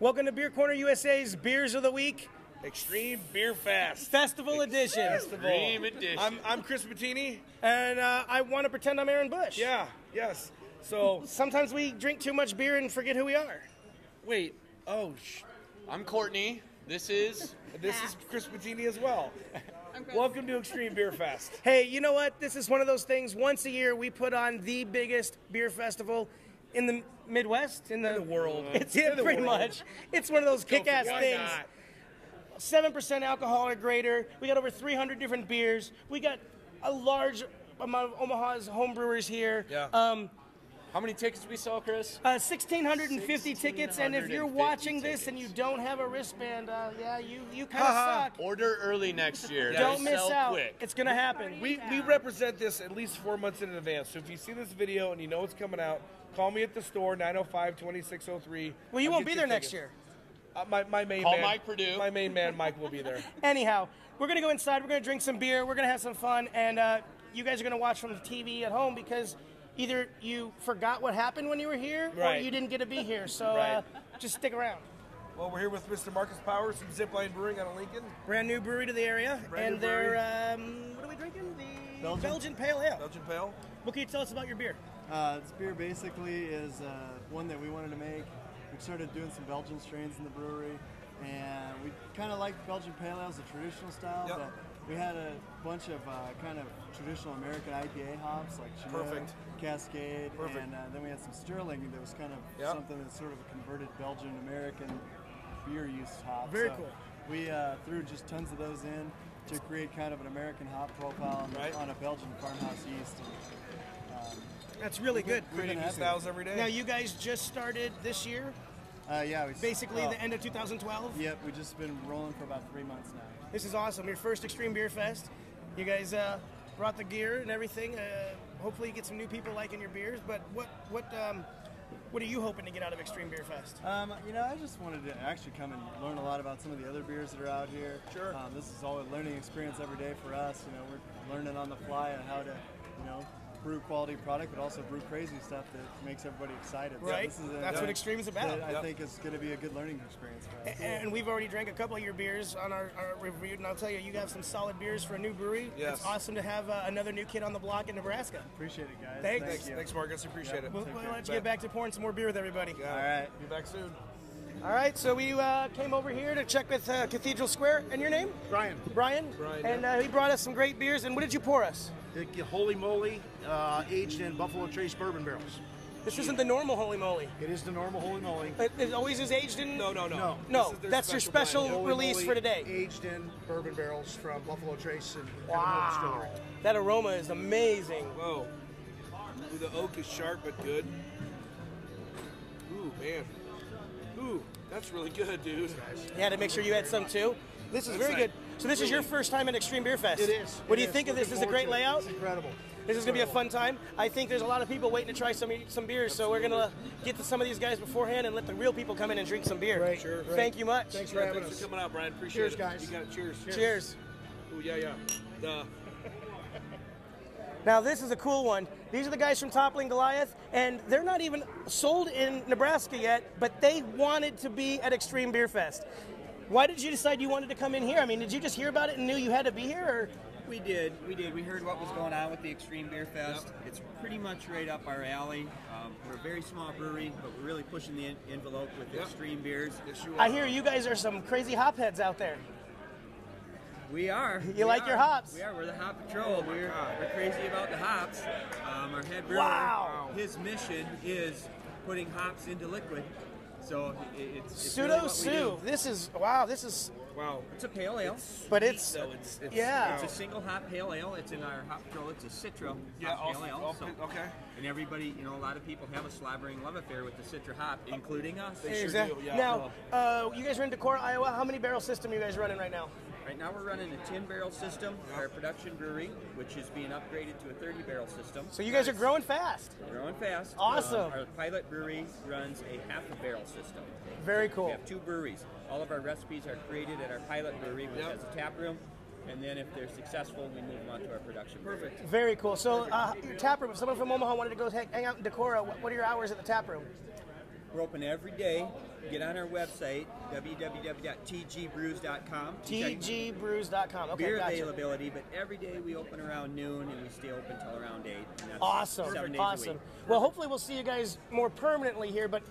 Welcome to Beer Corner USA's Beers of the Week Extreme Beerfest. Festival Edition. Extreme Edition. I'm Chris Bettini. And I want to pretend I'm Aaron Bush. Yeah, yes. So sometimes we drink too much beer and forget who we are. Wait. Oh, I'm Courtney. This is Chris Bettini as well. Welcome to Extreme Beerfest. Hey, you know what? This is one of those things. Once a year, we put on the biggest beer festival in the Midwest, in the world. It's pretty much. It's one of those kick-ass things. 7% alcohol or greater. We got over 300 different beers. We got a large amount of Omaha's home brewers here. Yeah. How many tickets we sell, Chris? 1,650 tickets, and if you're watching this and you don't have a wristband, yeah, you kind of suck. Order early next year. Don't miss Sell out. quick. It's going to happen. We represent this at least 4 months in advance. So if you see this video and you know it's coming out, call me at the store, 905-2603. Well, you won't be there next year. My main Call man, Mike Purdue. My main man, Mike, will be there. Anyhow, we're going to go inside. We're going to drink some beer. We're going to have some fun. And you guys are going to watch from the TV at home because either you forgot what happened when you were here or you didn't get to be here. So just stick around. Well, we're here with Mr. Marcus Powers from Zipline Brewing out of Lincoln. Brand new brewery to the area. And they're, what are we drinking? The Belgian Pale Ale. Belgian Pale. What can you tell us about your beer? This beer basically is one that we wanted to make. We started doing some Belgian strains in the brewery, and we kind of liked Belgian Pale Ale as a traditional style, but we had a bunch of kind of traditional American IPA hops like Chinook, Cascade, and then we had some Sterling that was kind of something that's sort of a converted Belgian American beer use hop. Very cool. We threw just tons of those in to create kind of an American hop profile on a Belgian farmhouse yeast. That's really good. Creating new styles every day. Now, you guys just started this year? Yeah. Basically the end of 2012? Yep, we've just been rolling for about 3 months now. This is awesome. Your first Extreme Beer Fest. You guys brought the gear and everything. Hopefully you get some new people liking your beers. But what are you hoping to get out of Extreme Beer Fest? I just wanted to actually come and learn a lot about some of the other beers that are out here. Sure. This is all a learning experience every day for us. We're learning on the fly on how to, brew quality product, but also brew crazy stuff that makes everybody excited. Right. So that's what Extreme is about. I think it's going to be a good learning experience for us. And we've already drank a couple of your beers on our review, and I'll tell you, you have some solid beers for a new brewery. Yes. It's awesome to have another new kid on the block in Nebraska. Appreciate it, guys. Thanks. Thanks, Marcus. Appreciate it. We'll let you get back to pouring some more beer with everybody. All right. Be back soon. All right, so we came over here to check with Cathedral Square. And your name? Brian. Brian? And he brought us some great beers. And what did you pour us? The Holy Moly, aged in Buffalo Trace bourbon barrels. This isn't the normal Holy Moly. It is the normal Holy Moly. It always is aged in? No. No, that's your special Holy release Moly for today. Aged in bourbon barrels from Buffalo Trace and Wow. Distillery. That aroma is amazing. Whoa. Ooh, the oak is sharp but good. Ooh, man. Ooh, that's really good, dude. You had to make sure you had some too. This is very good. So this is your first time at Extreme Beer Fest. It is. What do you think of this? This is a great layout? It's incredible. This is going to be a fun time. I think there's a lot of people waiting to try some beers, so we're going to get to some of these guys beforehand and let the real people come in and drink some beer. Right, sure. Thank you much. Thanks for having Thanks us. for coming out, Brian. Appreciate it. Cheers, guys. You got it. Cheers. Cheers. Ooh, yeah. Now this is a cool one. These are the guys from Toppling Goliath, and they're not even sold in Nebraska yet, but they wanted to be at Extreme Beer Fest. Why did you decide you wanted to come in here? I mean, did you just hear about it and knew you had to be here? Or? We did. We heard what was going on with the Extreme Beer Fest. It's pretty much right up our alley. We're a very small brewery, but we're really pushing the envelope with extreme beers. I hear you guys are some crazy hopheads out there. We are. You like your hops? We are. We're the Hop Patrol. We're crazy about the hops. Our head brewer, his mission is putting hops into liquid. So it's Pseudo really what we Sue. do. This is Wow. It's a pale ale. But it's yeah. It's a single hop pale ale. It's in our Hop Patrol. It's a Citra hop pale ale. Okay. And everybody, a lot of people have a slobbering love affair with the Citra hop, including us. They sure Exactly. do, yeah. Now, you guys are in Decorah, Iowa. How many barrel system are you guys running right now? Right now we're running a 10-barrel system, our production brewery, which is being upgraded to a 30-barrel system. So you guys are growing fast. Growing fast. Awesome. Our pilot brewery runs a half-a-barrel system. Very cool. We have 2 breweries. All of our recipes are created at our pilot brewery, which has a tap room. And then if they're successful, we move them on to our production brewery. Perfect. Very cool. So your tap room, if someone from Omaha wanted to go hang out in Decorah, what are your hours at the tap room? We're open every day. Get on our website, www.tgbrews.com. tgbrews.com. Okay, Beer gotcha. availability, but every day we open around noon and we stay open till around 8. And that's Awesome. 7 days a Awesome. week. Well, hopefully we'll see you guys more permanently here, but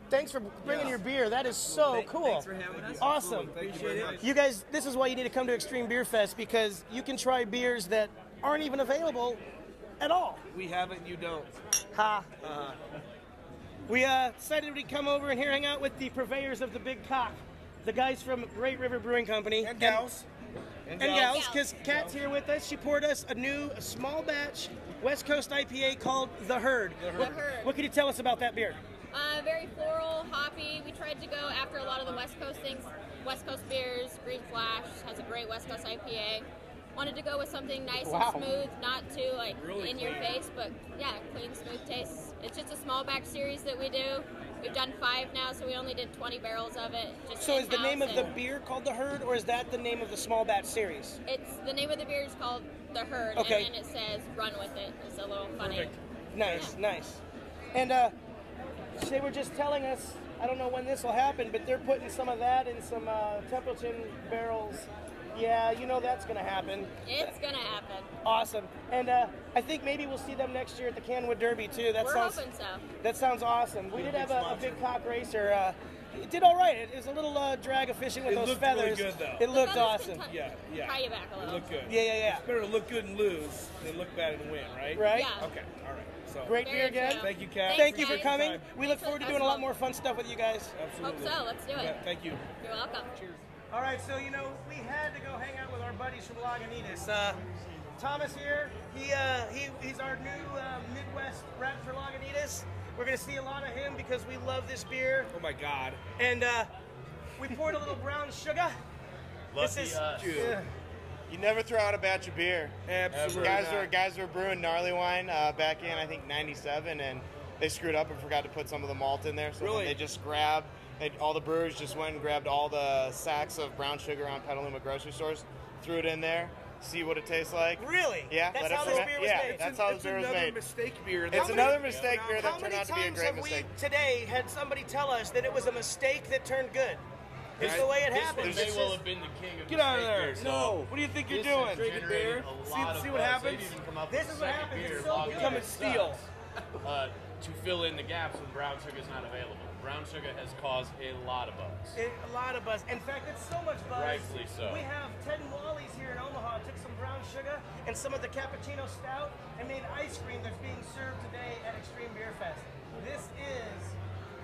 thanks for bringing your beer. That is so cool. Thanks for having us. Awesome. Appreciate it. You guys, this is why you need to come to Extreme Beer Fest, because you can try beers that aren't even available at all. We have it, you don't. Ha. We decided we'd come over and here hang out with the purveyors of the Big Cock, the guys from Great River Brewing Company. And gals. And gals, because Kat's here with us. She poured us a small batch West Coast IPA called The Herd. The Herd. What can you tell us about that beer? Very floral, hoppy. We tried to go after a lot of the West Coast things. West Coast beers, Green Flash has a great West Coast IPA. Wanted to go with something nice and smooth, not too really in your face, but yeah, clean, smooth taste. It's just a small batch series that we do. We've done 5 now, so we only did 20 barrels of it. Just So is the name of the in-house, beer called The Herd, or is that the name of the small batch series? It's the name of the beer is called The Herd, Okay. and then it says "Run with it." It's a little funny. Perfect. Nice, nice. And they were just telling us, I don't know when this will happen, but they're putting some of that in some Templeton barrels. Yeah, you know that's going to happen. It's gonna happen. Awesome. And I think maybe we'll see them next year at the Canwood Derby, too. We're hoping so. That sounds awesome. We did have a big cock racer. It did all right. It was a little drag of fishing with It those looked feathers. really good, though. It looked feathers can awesome. Yeah. Tie you back a It little. looked good. Yeah. It's better to look good and lose than look bad and win, right? Right? Yeah. Okay, all right. So Great Very beer again. true. Thank you, Kat. Thank you for guys. coming. We look Thanks for forward to the doing a lot festival. more fun stuff with you guys. Absolutely. Hope so. Let's do it. Yeah, thank you. You're welcome. Cheers. All right, so we had to go hang out with our buddies from Lagunitas. Thomas here, he's our new Midwest rep for Lagunitas. We're gonna see a lot of him because we love this beer. Oh my God. And we poured a little brown sugar. Lucky us. You never throw out a batch of beer. Absolutely. Guys were brewing gnarly wine back in I think '97, and they screwed up and forgot to put some of the malt in there. So Really? they just grabbed. All the brewers just went and grabbed all the sacks of brown sugar on Petaluma grocery stores, threw it in there, see what it tastes like. Really? Yeah. That's let it how this ferment. beer was Yeah, made. that's how this beer was It's another made. mistake beer. It's another mistake beer How that turned many out to be a times great have mistake. we today had somebody tell us that it was a mistake that turned good? It's the way it happens. This may well have been the king of Get out of mistake there. beer, so No. What do you think you're this doing? has generated a lot of See what buzz. happens? They've even come up This with is a what second happens. beer, It's so Lagunitas good. Come and steal. sucks, to fill in the gaps when brown sugar is not available. Brown sugar has caused a lot of buzz. A lot of buzz. In fact, it's so much buzz. Rightfully so. We have Ted and Wally's here in Omaha. Took some brown sugar and some of the cappuccino stout and made ice cream that's being served today at Extreme Beer Fest. This is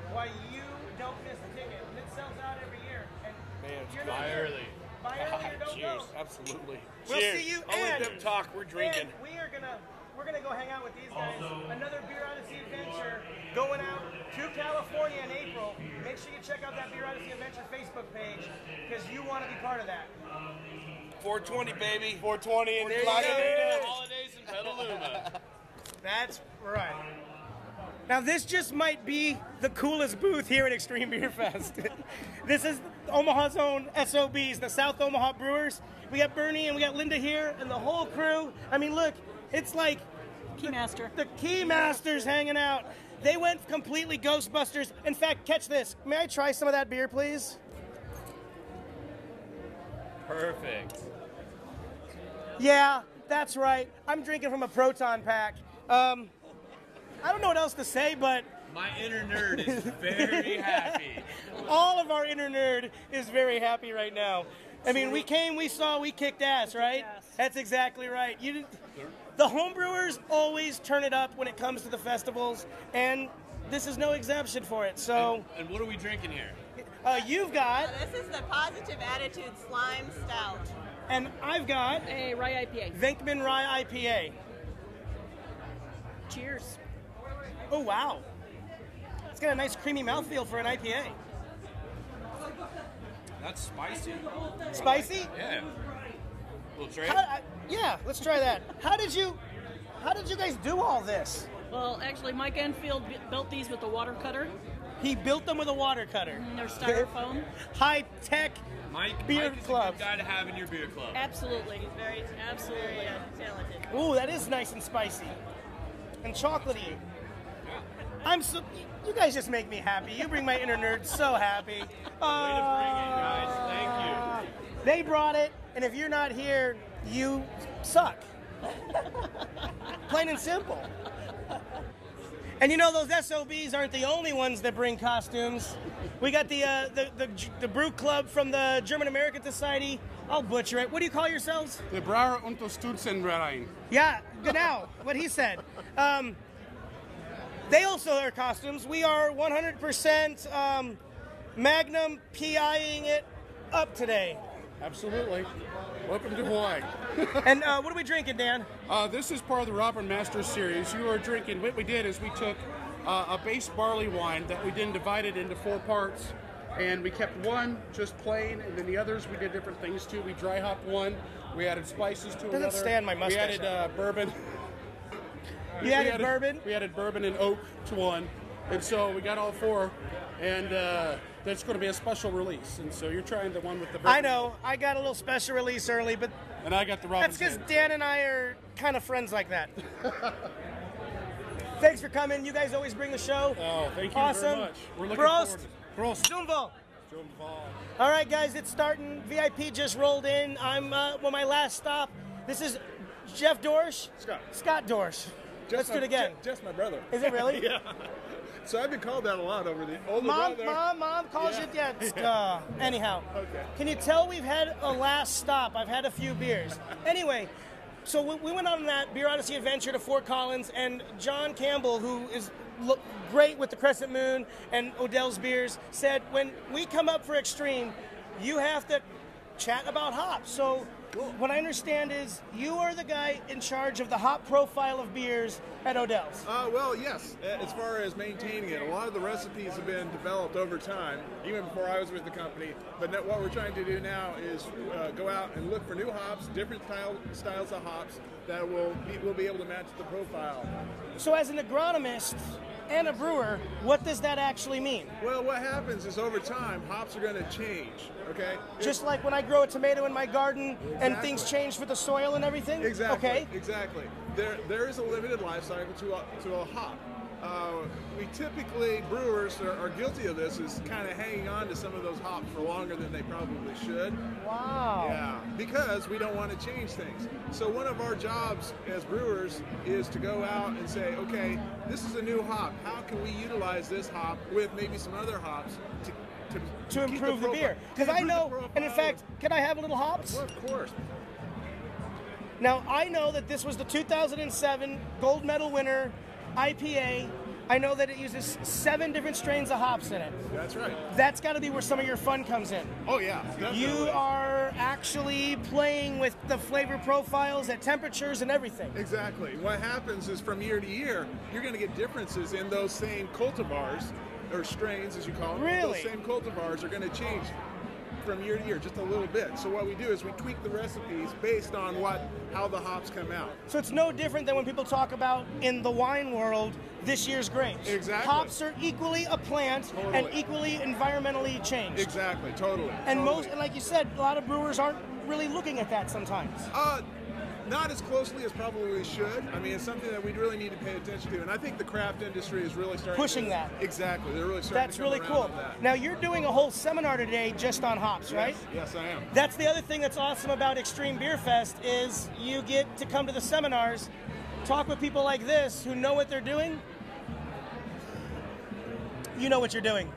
why you don't miss the ticket. And it sells out every year. And Man, it's you're good. not Buy here. early. Buy early or don't Cheers. go. Absolutely. We'll Cheers. see you. I'll let and them talk. We're drinking. and we're gonna go hang out with these guys. Another Beer Odyssey adventure going out to California in April. Make sure you check out that Beer Odyssey Adventure Facebook page because you want to be part of that. 420, baby. 420 in There you go. Lagunitas. Holidays in Petaluma. That's right. Now this just might be the coolest booth here at Extreme Beer Fest. This is Omaha's own SOBs, the South Omaha Brewers. We got Bernie and we got Linda here and the whole crew. I mean, look, it's like Keymaster. the Keymasters hanging out. They went completely Ghostbusters. In fact, catch this. May I try some of that beer, please? Perfect. Yeah, that's right. I'm drinking from a proton pack. I don't know what else to say, but My inner nerd is very happy. all of our inner nerd is very happy right now. I mean, we came, we saw, we kicked ass, right? ass. That's exactly right. The homebrewers always turn it up when it comes to the festivals, and this is no exception for it. So And what are we drinking here? you've got, This is the Positive Attitude Slime Stout. and I've got A rye IPA. Venkman Rye IPA. Cheers. Oh, wow. It's got a nice creamy mouthfeel for an IPA. That's spicy. Spicy? Yeah. Little trade. Yeah, let's try that. How did you guys do all this? Well, actually, Mike Enfield built these with the water cutter. He built them with a water cutter. And they're styrofoam. High-tech beer Mike is club. a good guy to have in your beer club. Absolutely. He's very, absolutely talented. Ooh, that is nice and spicy. And chocolatey. I'm so. You guys just make me happy. You bring my inner nerd so happy. Way to bring it, guys. Thank you. They brought it, and if you're not here, you suck. Plain and simple. And you know, those SOBs aren't the only ones that bring costumes. We got the brew club from the German American Society. I'll butcher it. What do you call yourselves? The Brauer Unterstützenverein. Yeah, genau. What he said. They also are costumes. We are 100% Magnum PIing it up today. Absolutely. Welcome to Hawaii. And what are we drinking, Dan? This is part of the Robin Masters series. You are drinking, what we did is we took a base barley wine that we then divided into 4 parts, and we kept one just plain, and then the others we did different things to. We dry hopped one, we added spices to another. Doesn't stand my mustache. We added bourbon. You added bourbon? We added bourbon and oak to one, and so we got all 4, and that's going to be a special release. And so you're trying the one with the bourbon. I know. I got a little special release early, but and I got the Robin. That's because Dan and I are kind of friends like that. Thanks for coming. You guys always bring the show. Oh, thank you awesome. very much. We're looking Prost. forward to it. Prost. Zumval. All right, guys, it's starting. VIP just rolled in. I'm my last stop. This is Jeff Dorsch. Scott Dorsch. Let's do it again. Just my brother. Is it really? Yeah. So I've been called that a lot over the older Mom calls you. Yeah. Anyhow. Okay. Can you tell we've had a last stop? I've had a few beers. Anyway, so we went on that Beer Odyssey adventure to Fort Collins, and John Campbell, who is great with the Crescent Moon and Odell's beers, said when we come up for Extreme, you have to chat about hops. So what I understand is you are the guy in charge of the hop profile of beers at Odell's. Well, yes. As far as maintaining it, a lot of the recipes have been developed over time, even before I was with the company. But what we're trying to do now is go out and look for new hops, different styles of hops that will be able to match the profile. So as an agronomist and a brewer, what does that actually mean? Well, what happens is over time, hops are going to change, okay? Just like when I grow a tomato in my garden and things change with the soil and everything? Exactly. Okay. Exactly. There is a limited life cycle to a hop. We typically, brewers are guilty of this, is kind of hanging on to some of those hops for longer than they probably should. Wow. Yeah, because we don't want to change things. So one of our jobs as brewers is to go out and say, okay, this is a new hop. How can we utilize this hop with maybe some other hops to improve the beer? Because I know, and in fact, can I have a little hops? Well, of course. Now, I know that this was the 2007 gold medal winner IPA. I know that it uses 7 different strains of hops in it. That's right. That's got to be where some of your fun comes in. Oh, yeah. Definitely. You are actually playing with the flavor profiles at temperatures and everything. Exactly. What happens is from year to year, you're going to get differences in those same cultivars, or strains as you call them. Really? Those same cultivars are going to change from year to year, just a little bit. So what we do is we tweak the recipes based on how the hops come out. So it's no different than when people talk about in the wine world, this year's grapes. Exactly. Hops are equally a plant and equally environmentally changed. Exactly, totally. And and like you said, a lot of brewers aren't really looking at that sometimes. Not as closely as probably we should. I mean, it's something that we really need to pay attention to, and I think the craft industry is really starting pushing that. Exactly, they're really starting. That's really cool. Now you're doing a whole seminar today just on hops, right? Yes, I am. That's the other thing that's awesome about Extreme Beerfest is you get to come to the seminars, talk with people like this who know what they're doing. You know what you're doing.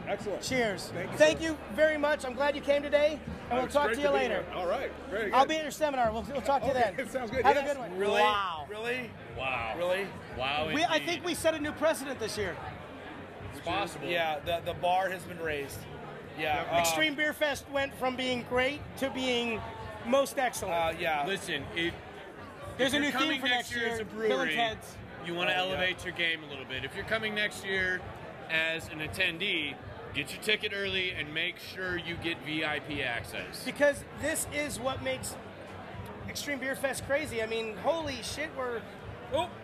Excellent. Cheers. Thank you very much. I'm glad you came today, and we'll talk to you later. All right. Very good. I'll be at your seminar. We'll talk to you then. It sounds good. Have a good one. Really? Wow. Really? Wow. Really? Wow. I think we set a new precedent this year. It's possible. Yeah, the bar has been raised. Yeah. Extreme Beerfest went from being great to being most excellent. Yeah. Listen, there's a if new you're theme coming for next year as a Bill and brewery, Ted's. you want to elevate your game a little bit. If you're coming next year as an attendee, get your ticket early and make sure you get VIP access. Because this is what makes Extreme Beerfest crazy. I mean, holy shit, we're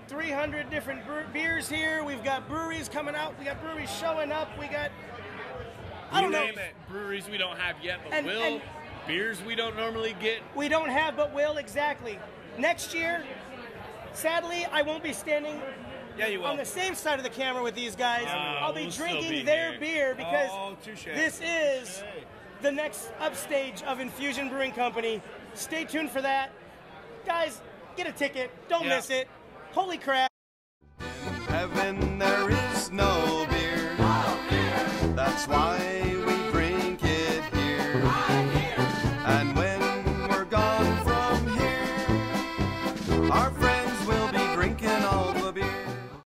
300 different beers here. We've got breweries coming out. We got breweries showing up. We got, I don't know. Breweries we don't have yet, but and beers we don't normally get. We don't have, but will, exactly. Next year, sadly, I won't be standing Yeah, you will. on the same side of the camera with these guys. I'll be we'll still drinking be their here. beer because touche. this is the next upstage of Infusion Brewing Company. Stay tuned for that. Guys, get a ticket. Don't miss it. Holy crap. In heaven there is no beer. That's why